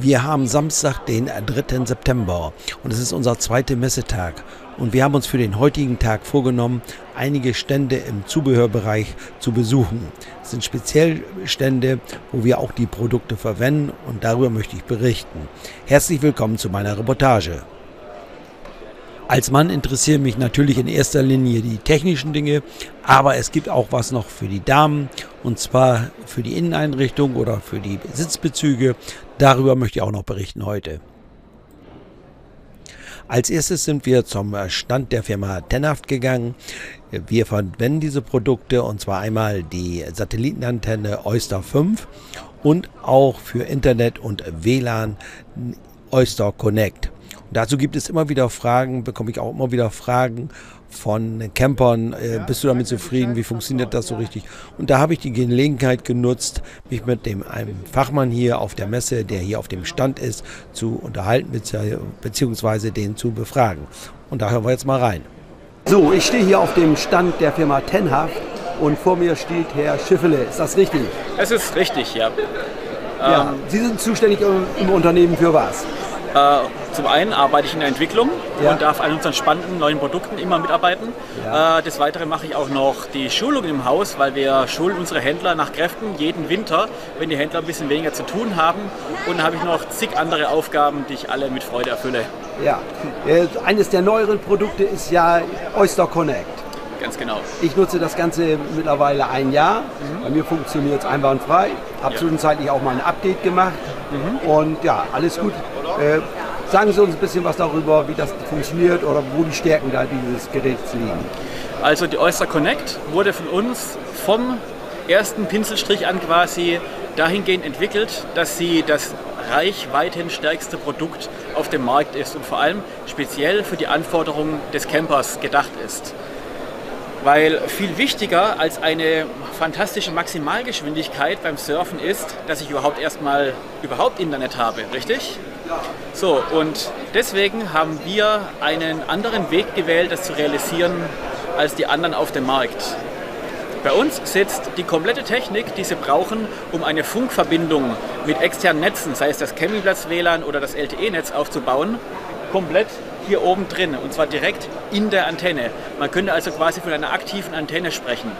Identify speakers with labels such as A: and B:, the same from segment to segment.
A: Wir haben Samstag, den 3. September und es ist unser zweiter Messetag. Und wir haben uns für den heutigen Tag vorgenommen, einige Stände im Zubehörbereich zu besuchen. Es sind speziell Stände, wo wir auch die Produkte verwenden und darüber möchte ich berichten. Herzlich willkommen zu meiner Reportage. Als Mann interessieren mich natürlich in erster Linie die technischen Dinge, aber es gibt auch was noch für die Damen, und zwar für die Inneneinrichtung oder für die Sitzbezüge. Darüber möchte ich auch noch berichten heute. Als erstes sind wir zum Stand der Firma Tenhaft gegangen. Wir verwenden diese Produkte, und zwar einmal die Satellitenantenne Oyster 5 und auch für Internet und WLAN Oyster Connect. Dazu gibt es immer wieder Fragen, bekomme ich auch immer wieder Fragen von Campern. Bist du damit zufrieden? Wie funktioniert das so richtig? Und da habe ich die Gelegenheit genutzt, mich mit einem Fachmann hier auf der Messe, der hier auf dem Stand ist, zu unterhalten bzw. den zu befragen. Und da hören wir jetzt mal rein.
B: So, ich stehe hier auf dem Stand der Firma Tenhaft und vor mir steht Herr Schiffele. Ist das richtig?
C: Es ist richtig, ja.
B: Ja, Sie sind zuständig im Unternehmen für was?
C: Zum einen arbeite ich in der Entwicklung und darf an unseren spannenden neuen Produkten immer mitarbeiten. Ja. Des Weiteren mache ich auch noch die Schulung im Haus, weil wir schulen unsere Händler nach Kräften jeden Winter, wenn die Händler ein bisschen weniger zu tun haben. Und dann habe ich noch zig andere Aufgaben, die ich alle mit Freude erfülle.
B: Ja, eines der neueren Produkte ist ja Oyster Connect.
C: Ganz genau.
B: Ich nutze das Ganze mittlerweile ein Jahr. Bei mir funktioniert es einwandfrei. Habe zwischenzeitlich auch mal ein Update gemacht. Und ja, alles gut. Sagen Sie uns ein bisschen was darüber, wie das funktioniert oder wo die Stärken da dieses Geräts liegen.
C: Also die Oyster Connect wurde von uns vom ersten Pinselstrich an quasi dahingehend entwickelt, dass sie das reichweitenstärkste Produkt auf dem Markt ist und vor allem speziell für die Anforderungen des Campers gedacht ist. Weil viel wichtiger als eine fantastische Maximalgeschwindigkeit beim Surfen ist, dass ich überhaupt Internet habe, richtig? So, und deswegen haben wir einen anderen Weg gewählt, das zu realisieren, als die anderen auf dem Markt. Bei uns sitzt die komplette Technik, die Sie brauchen, um eine Funkverbindung mit externen Netzen, sei es das Campingplatz-WLAN oder das LTE-Netz aufzubauen, komplett hier oben drin, und zwar direkt in der Antenne. Man könnte also quasi von einer aktiven Antenne sprechen.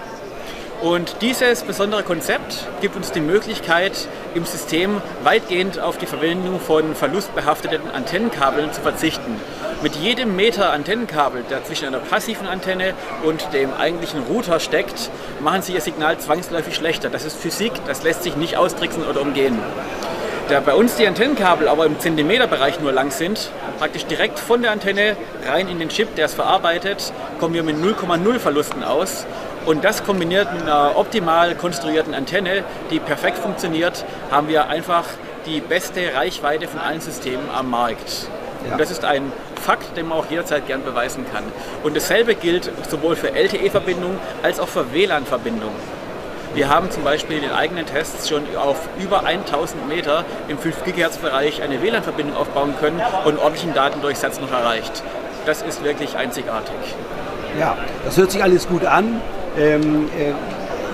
C: Und dieses besondere Konzept gibt uns die Möglichkeit, im System weitgehend auf die Verwendung von verlustbehafteten Antennenkabeln zu verzichten. Mit jedem Meter Antennenkabel, der zwischen einer passiven Antenne und dem eigentlichen Router steckt, machen Sie Ihr Signal zwangsläufig schlechter. Das ist Physik, das lässt sich nicht austricksen oder umgehen. Da bei uns die Antennenkabel aber im Zentimeterbereich nur lang sind, praktisch direkt von der Antenne rein in den Chip, der es verarbeitet, kommen wir mit 0,0 Verlusten aus. Und das kombiniert mit einer optimal konstruierten Antenne, die perfekt funktioniert, haben wir einfach die beste Reichweite von allen Systemen am Markt. Ja. Und das ist ein Fakt, den man auch jederzeit gern beweisen kann. Und dasselbe gilt sowohl für LTE-Verbindungen als auch für WLAN-Verbindungen. Wir haben zum Beispiel in den eigenen Tests schon auf über 1000 Meter im 5 GHz-Bereich eine WLAN-Verbindung aufbauen können und ordentlichen Datendurchsatz noch erreicht. Das ist wirklich einzigartig.
B: Ja, das hört sich alles gut an.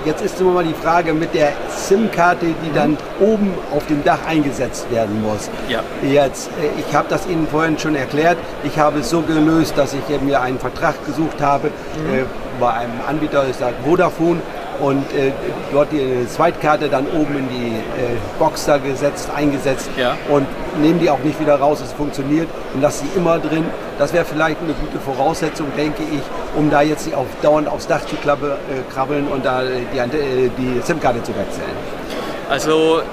B: Jetzt ist immer mal die Frage mit der SIM-Karte, die dann oben auf dem Dach eingesetzt werden muss. Ja. Jetzt, ich habe das Ihnen vorhin schon erklärt. Ich habe es so gelöst, dass ich mir einen Vertrag gesucht habe bei einem Anbieter, das sagt Vodafone. Und dort die Zweitkarte dann oben in die Box da eingesetzt und nehmen die auch nicht wieder raus, es funktioniert und lasse sie immer drin. Das wäre vielleicht eine gute Voraussetzung, denke ich, um da jetzt nicht dauernd aufs Dach zu krabbeln und da die SIM-Karte zu wechseln.
C: Also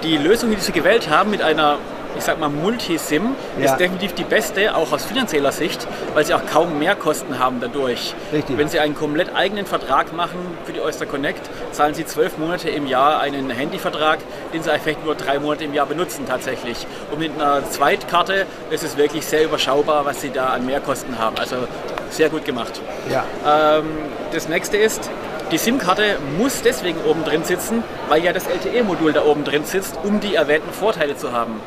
C: die Lösung, die Sie gewählt haben mit einer, ich sag mal, Multisim, ist definitiv die beste, auch aus finanzieller Sicht, weil Sie auch kaum Mehrkosten haben dadurch. Richtig. Wenn Sie einen komplett eigenen Vertrag machen für die Oyster Connect, zahlen Sie 12 Monate im Jahr einen Handyvertrag, den Sie vielleicht nur 3 Monate im Jahr benutzen tatsächlich. Und mit einer Zweitkarte ist es wirklich sehr überschaubar, was Sie da an Mehrkosten haben. Also sehr gut gemacht. Ja. Das nächste ist, die SIM-Karte muss deswegen oben drin sitzen, weil ja das LTE-Modul da oben drin sitzt, um die erwähnten Vorteile zu haben.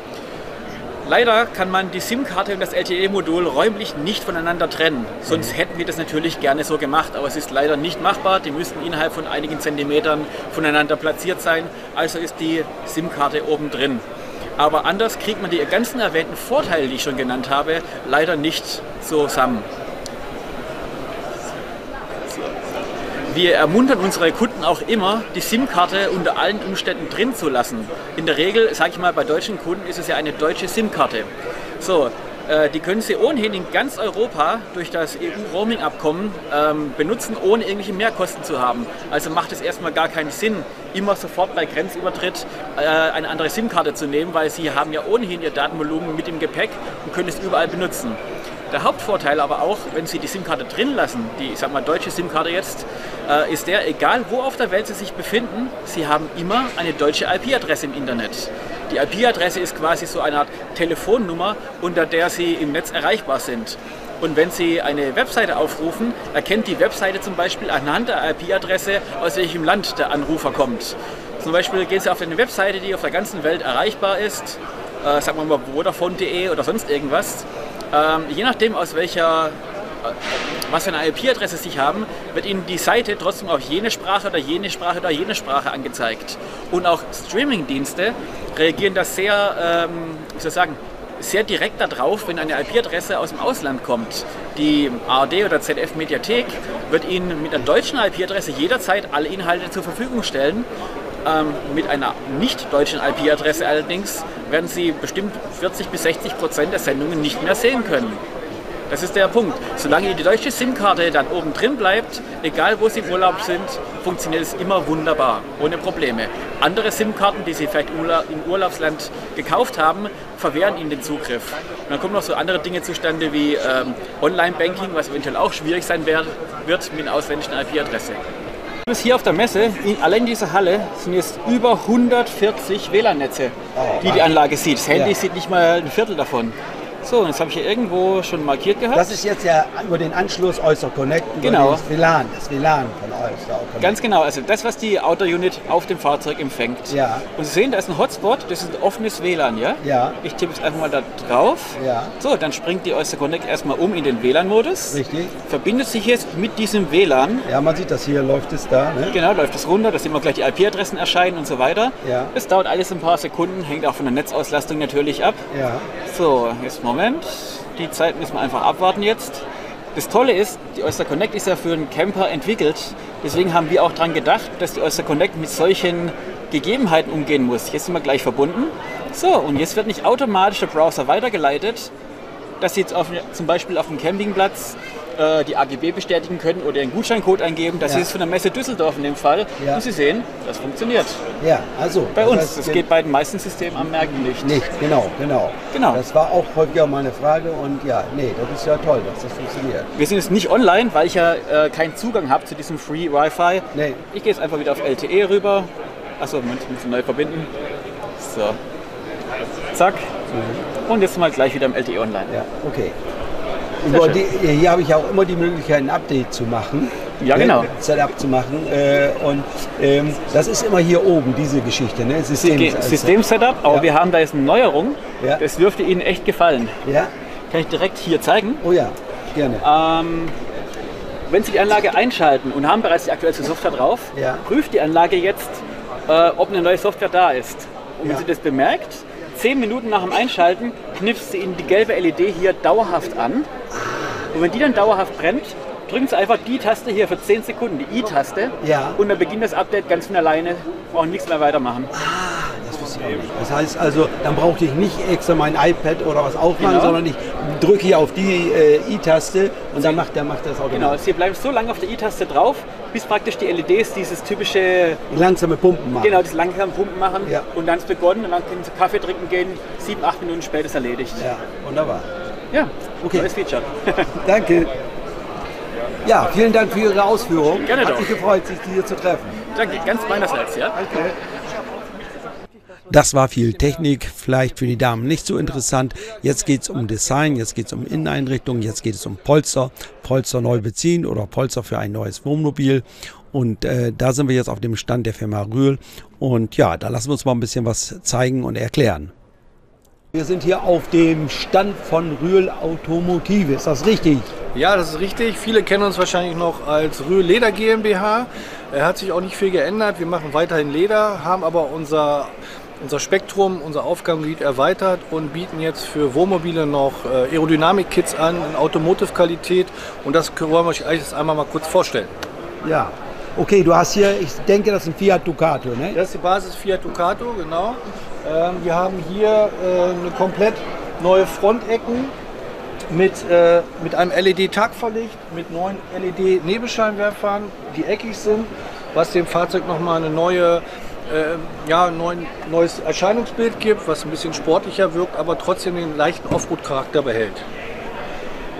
C: Leider kann man die SIM-Karte und das LTE-Modul räumlich nicht voneinander trennen. Sonst hätten wir das natürlich gerne so gemacht, aber es ist leider nicht machbar. Die müssten innerhalb von einigen Zentimetern voneinander platziert sein. Also ist die SIM-Karte oben drin. Aber anders kriegt man die ganzen erwähnten Vorteile, die ich schon genannt habe, leider nicht zusammen. Wir ermuntern unsere Kunden auch immer, die SIM-Karte unter allen Umständen drin zu lassen. In der Regel, sage ich mal, bei deutschen Kunden ist es ja eine deutsche SIM-Karte. So, die können Sie ohnehin in ganz Europa durch das EU-Roaming-Abkommen benutzen, ohne irgendwelche Mehrkosten zu haben. Also macht es erstmal gar keinen Sinn, immer sofort bei Grenzübertritt eine andere SIM-Karte zu nehmen, weil Sie haben ja ohnehin Ihr Datenvolumen mit im Gepäck und können es überall benutzen. Der Hauptvorteil aber auch, wenn Sie die SIM-Karte drin lassen, die, ich sag mal, deutsche SIM-Karte jetzt, ist der, egal wo auf der Welt Sie sich befinden, Sie haben immer eine deutsche IP-Adresse im Internet. Die IP-Adresse ist quasi so eine Art Telefonnummer, unter der Sie im Netz erreichbar sind. Und wenn Sie eine Webseite aufrufen, erkennt die Webseite zum Beispiel anhand der IP-Adresse, aus welchem Land der Anrufer kommt. Zum Beispiel gehen Sie auf eine Webseite, die auf der ganzen Welt erreichbar ist, sagen wir mal Vodafone.de oder sonst irgendwas. Je nachdem, aus welcher, was für eine IP-Adresse Sie haben, wird Ihnen die Seite trotzdem auf jene Sprache oder jene Sprache oder jene Sprache angezeigt. Und auch Streaming-Dienste reagieren da sehr, wie soll ich sagen, sehr direkt darauf, wenn eine IP-Adresse aus dem Ausland kommt. Die ARD oder ZDF-Mediathek wird Ihnen mit einer deutschen IP-Adresse jederzeit alle Inhalte zur Verfügung stellen. Mit einer nicht deutschen IP-Adresse allerdings werden Sie bestimmt 40 bis 60% der Sendungen nicht mehr sehen können. Das ist der Punkt. Solange die deutsche SIM-Karte dann oben drin bleibt, egal wo Sie im Urlaub sind, funktioniert es immer wunderbar, ohne Probleme. Andere SIM-Karten, die Sie vielleicht im Urlaubsland gekauft haben, verwehren Ihnen den Zugriff. Und dann kommen noch so andere Dinge zustande wie Online-Banking, was eventuell auch schwierig sein wird mit einer ausländischen IP-Adresse. Hier auf der Messe, allein in dieser Halle, sind jetzt über 140 WLAN-Netze, die die Anlage sieht. Das Handy sieht nicht mal ein Viertel davon. So, und das habe ich hier irgendwo schon markiert gehabt.
B: Das ist jetzt ja über den Anschluss Oyster Connect, über das WLAN von Oyster Connect.
C: Ganz genau, also das, was die Outer-Unit auf dem Fahrzeug empfängt. Ja. Und Sie sehen, da ist ein Hotspot, das ist ein offenes WLAN, ja? Ja. Ich tippe jetzt einfach mal da drauf. Ja. So, dann springt die Oyster Connect erstmal um in den WLAN-Modus. Richtig. Verbindet sich jetzt mit diesem WLAN.
B: Ja, man sieht das hier, läuft es da, ne?
C: Genau, läuft es runter, da sehen wir gleich die IP-Adressen erscheinen und so weiter. Ja. Das dauert alles ein paar Sekunden, hängt auch von der Netzauslastung natürlich ab. Ja. So, jetzt Moment. Die Zeit müssen wir einfach abwarten jetzt. Das Tolle ist, die Oyster Connect ist ja für einen Camper entwickelt. Deswegen haben wir auch daran gedacht, dass die Oyster Connect mit solchen Gegebenheiten umgehen muss. Jetzt sind wir gleich verbunden. So, und jetzt wird nicht automatisch der Browser weitergeleitet, dass Sie jetzt zum Beispiel auf dem Campingplatz die AGB bestätigen können oder einen Gutscheincode eingeben. Das ist von der Messe Düsseldorf in dem Fall. Ja. Und Sie sehen, das funktioniert.
B: Ja, also.
C: Bei uns. Das geht bei den meisten Systemen am Märkten nicht.
B: Genau. Das war auch häufiger mal eine Frage und ja, das ist ja toll, dass das funktioniert.
C: Wir sind jetzt nicht online, weil ich ja keinen Zugang habe zu diesem Free Wi-Fi. Nee. Ich gehe jetzt einfach wieder auf LTE rüber. Achso, Moment, ich muss neu verbinden. So. Zack. Und jetzt mal gleich wieder im LTE online.
B: Ja, okay. Hier habe ich ja auch immer die Möglichkeit, ein Update zu machen.
C: Ja, genau.
B: Setup zu machen. Das ist immer hier oben, diese Geschichte. Ne?
C: System-Setup, aber wir haben da jetzt eine Neuerung. Ja. Das dürfte Ihnen echt gefallen. Ja. Kann ich direkt hier zeigen.
B: Oh ja, gerne.
C: Wenn Sie die Anlage einschalten und haben bereits die aktuellste Software drauf, prüft die Anlage jetzt, ob eine neue Software da ist. Und wenn sie das bemerkt, 10 Minuten nach dem Einschalten knipst sie Ihnen die gelbe LED hier dauerhaft an. Und wenn die dann dauerhaft brennt, drücken Sie einfach die Taste hier für 10 Sekunden, die I-Taste. Ja. Und dann beginnt das Update ganz von alleine, brauchen nichts mehr weitermachen.
B: Das wusste ich auch nicht. Das heißt also, dann brauchte ich nicht extra mein iPad oder was aufmachen, sondern ich drücke hier auf die I-Taste und dann macht das automatisch.
C: Genau, Sie bleiben so lange auf der I-Taste drauf, bis praktisch die LEDs dieses typische...
B: langsame Pumpen machen.
C: Genau, das langsame Pumpen machen und dann ist begonnen und dann können Sie Kaffee trinken gehen, 7, 8 Minuten später ist erledigt.
B: Ja, wunderbar.
C: Ja, okay. Neues Feature.
B: Danke. Ja, vielen Dank für Ihre Ausführungen.
C: Gerne doch.
B: Hat mich gefreut, sich hier zu treffen.
C: Danke, ganz meinerseits, ja.
B: Danke.
A: Das war viel Technik, vielleicht für die Damen nicht so interessant. Jetzt geht es um Design, jetzt geht es um Inneneinrichtung, jetzt geht es um Polster. Polster neu beziehen oder Polster für ein neues Wohnmobil. Und da sind wir jetzt auf dem Stand der Firma Rühl. Und ja, da lassen wir uns mal ein bisschen was zeigen und erklären.
B: Wir sind hier auf dem Stand von Rühl Automotive, ist das richtig?
D: Ja, das ist richtig. Viele kennen uns wahrscheinlich noch als Rühl Leder GmbH. Hat sich auch nicht viel geändert. Wir machen weiterhin Leder, haben aber unser unser Spektrum, unser Aufgabengebiet erweitert und bieten jetzt für Wohnmobile noch Aerodynamik-Kits an in Automotive-Qualität. Und das wollen wir euch jetzt einmal mal kurz vorstellen.
B: Ja, okay, du hast hier, ich denke, das ist ein Fiat Ducato, ne?
D: Das ist die Basis Fiat Ducato, genau. Wir haben hier eine komplett neue Frontecken mit einem LED-Tagfahrlicht, mit neuen LED-Nebelscheinwerfern, die eckig sind, was dem Fahrzeug nochmal eine neues Erscheinungsbild gibt, was ein bisschen sportlicher wirkt, aber trotzdem den leichten Offroad-Charakter behält.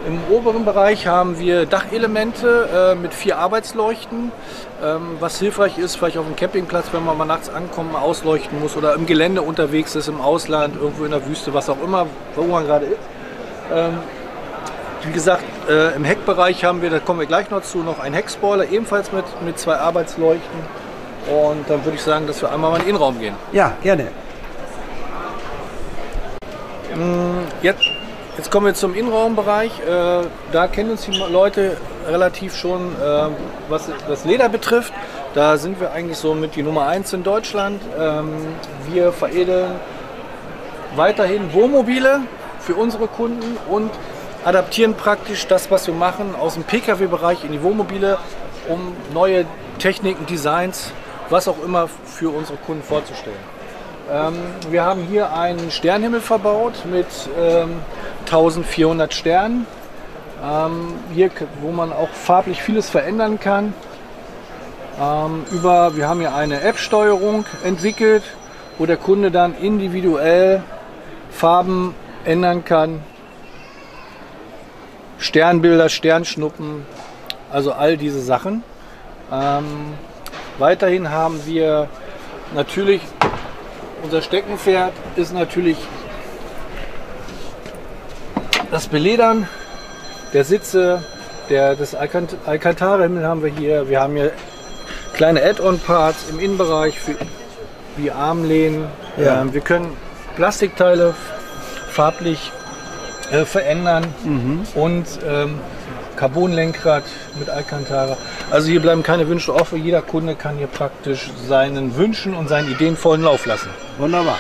D: Im oberen Bereich haben wir Dachelemente mit 4 Arbeitsleuchten, was hilfreich ist, vielleicht auf dem Campingplatz, wenn man mal nachts ankommt, mal ausleuchten muss oder im Gelände unterwegs ist, im Ausland, irgendwo in der Wüste, was auch immer, wo man gerade ist. Wie gesagt, im Heckbereich haben wir, da kommen wir gleich noch zu, noch einen Heckspoiler, ebenfalls mit 2 Arbeitsleuchten. Und dann würde ich sagen, dass wir einmal mal in den Innenraum gehen.
B: Ja, gerne.
D: Jetzt kommen wir zum Innenraumbereich. Da kennen uns die Leute relativ schon, was das Leder betrifft. Da sind wir eigentlich so mit die Nummer 1 in Deutschland. Wir veredeln weiterhin Wohnmobile für unsere Kunden und adaptieren praktisch das, was wir machen, aus dem Pkw-Bereich in die Wohnmobile, um neue Techniken, Designs, was auch immer für unsere Kunden vorzustellen. Wir haben hier einen Sternenhimmel verbaut mit 1400 Sternen, hier, wo man auch farblich vieles verändern kann. Wir haben hier eine App-Steuerung entwickelt, wo der Kunde dann individuell Farben ändern kann. Sternbilder, Sternschnuppen, also all diese Sachen. Weiterhin haben wir natürlich, unser Steckenpferd ist natürlich das Beledern der Sitze, des Alcantara-Himmel haben wir hier. Wir haben hier kleine Add-on-Parts im Innenbereich wie Armlehnen.
B: Ja.
D: Wir können Plastikteile farblich verändern und Carbonlenkrad mit Alcantara. Also hier bleiben keine Wünsche offen. Jeder Kunde kann hier praktisch seinen Wünschen und seinen Ideen vollen Lauf lassen.
B: Wunderbar.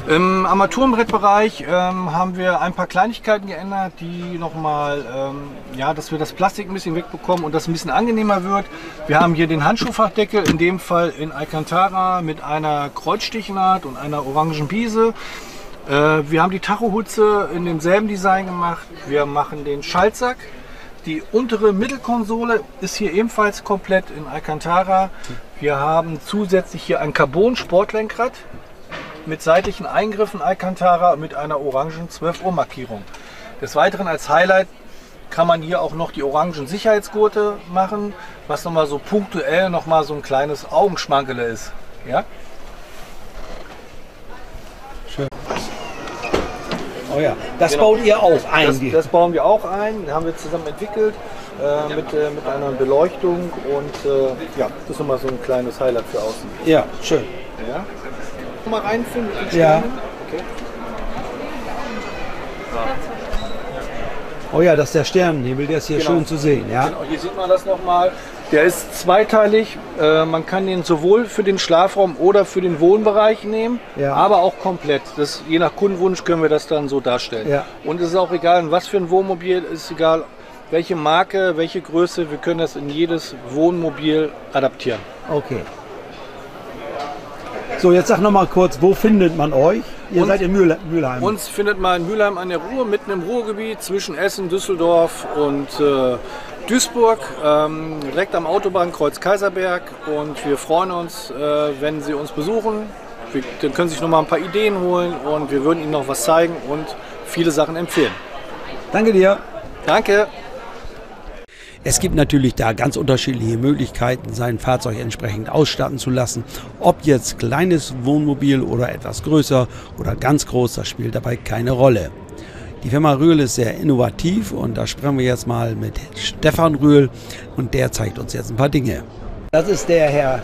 D: Im Armaturenbrettbereich haben wir ein paar Kleinigkeiten geändert, die nochmal, dass wir das Plastik ein bisschen wegbekommen und das ein bisschen angenehmer wird. Wir haben hier den Handschuhfachdeckel, in dem Fall in Alcantara mit einer Kreuzstichnaht und einer orangen Biese. Wir haben die Tachohutze in demselben Design gemacht. Wir machen den Schaltsack. Die untere Mittelkonsole ist hier ebenfalls komplett in Alcantara. Wir haben zusätzlich hier ein Carbon-Sportlenkrad mit seitlichen Eingriffen Alcantara mit einer orangen 12 Uhr Markierung. Des Weiteren als Highlight kann man hier auch noch die orangen Sicherheitsgurte machen, was nochmal so punktuell nochmal so ein kleines Augenschmankele ist. Ja?
B: Schön. Oh ja, das baut ihr auch ein?
D: Das bauen wir auch ein, das haben wir zusammen entwickelt mit einer Beleuchtung und das ist nochmal so ein kleines Highlight für außen.
B: Ja, schön.
D: Ja. Mal reinfinden mit den
B: Ja.
D: Sternen. Okay.
B: Oh ja, das ist der Sternenhimmel, der ist hier schön zu sehen. Ja?
D: Genau, hier sieht man das nochmal. Der ist zweiteilig. Man kann den sowohl für den Schlafraum oder für den Wohnbereich nehmen, aber auch komplett. Das, je nach Kundenwunsch können wir das dann so darstellen. Ja. Und es ist auch egal, was für ein Wohnmobil, ist egal, welche Marke, welche Größe, wir können das in jedes Wohnmobil adaptieren.
B: Okay. So, jetzt sag noch mal kurz, wo findet man euch? Ihr seid in Mülheim.
D: Uns findet man in Mülheim an der Ruhr, mitten im Ruhrgebiet, zwischen Essen, Düsseldorf und Duisburg, direkt am Autobahnkreuz Kaiserberg. Und wir freuen uns, wenn Sie uns besuchen. Dann können Sie sich noch mal ein paar Ideen holen und wir würden Ihnen noch was zeigen und viele Sachen empfehlen.
B: Danke dir.
D: Danke.
A: Es gibt natürlich da ganz unterschiedliche Möglichkeiten, sein Fahrzeug entsprechend ausstatten zu lassen. Ob jetzt kleines Wohnmobil oder etwas größer oder ganz groß, das spielt dabei keine Rolle. Die Firma Rühl ist sehr innovativ und da sprechen wir jetzt mal mit Stefan Rühl und der zeigt uns jetzt ein paar Dinge.
B: Das ist der Herr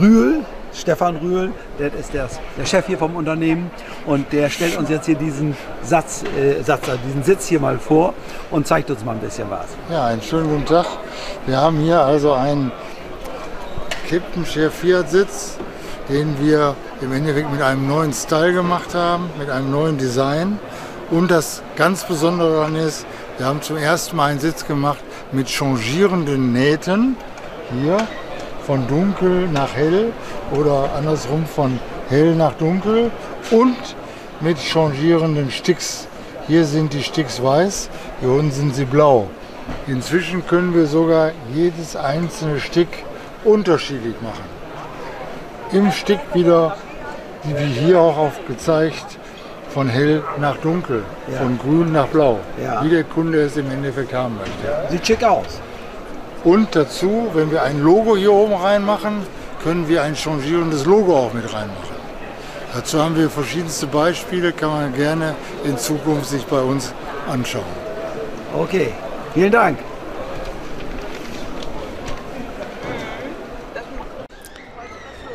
B: Rühl, Stefan Rühl, der ist der Chef hier vom Unternehmen und der stellt uns jetzt hier diesen diesen Sitz hier mal vor und zeigt uns mal ein bisschen was.
E: Ja, einen schönen guten Tag. Wir haben hier also einen Captain Chair Fiat Sitz. den wir im Endeffekt mit einem neuen Style gemacht haben, mit einem neuen Design. Und das ganz Besondere daran ist, wir haben zum ersten Mal einen Sitz gemacht mit changierenden Nähten. Hier von dunkel nach hell oder andersrum von hell nach dunkel und mit changierenden Sticks. Hier sind die Sticks weiß, hier unten sind sie blau. Inzwischen können wir sogar jedes einzelne Stick unterschiedlich machen. Im Stick wieder, wie hier auch aufgezeigt, von hell nach dunkel, von grün nach blau, wie der Kunde es im Endeffekt haben möchte.
B: Sieht schick aus.
E: Und dazu, wenn wir ein Logo hier oben reinmachen, können wir ein changierendes Logo auch mit reinmachen. Dazu haben wir verschiedenste Beispiele, kann man gerne in Zukunft sich bei uns anschauen.
B: Okay, vielen Dank.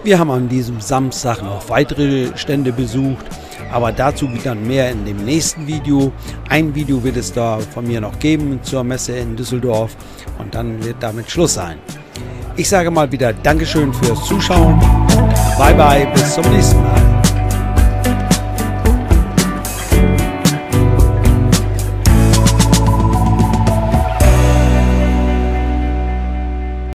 A: Wir haben an diesem Samstag noch weitere Stände besucht, aber dazu dann mehr in dem nächsten Video. Ein Video wird es da von mir noch geben zur Messe in Düsseldorf und dann wird damit Schluss sein. Ich sage mal wieder Dankeschön fürs Zuschauen. Bye bye, bis zum nächsten Mal.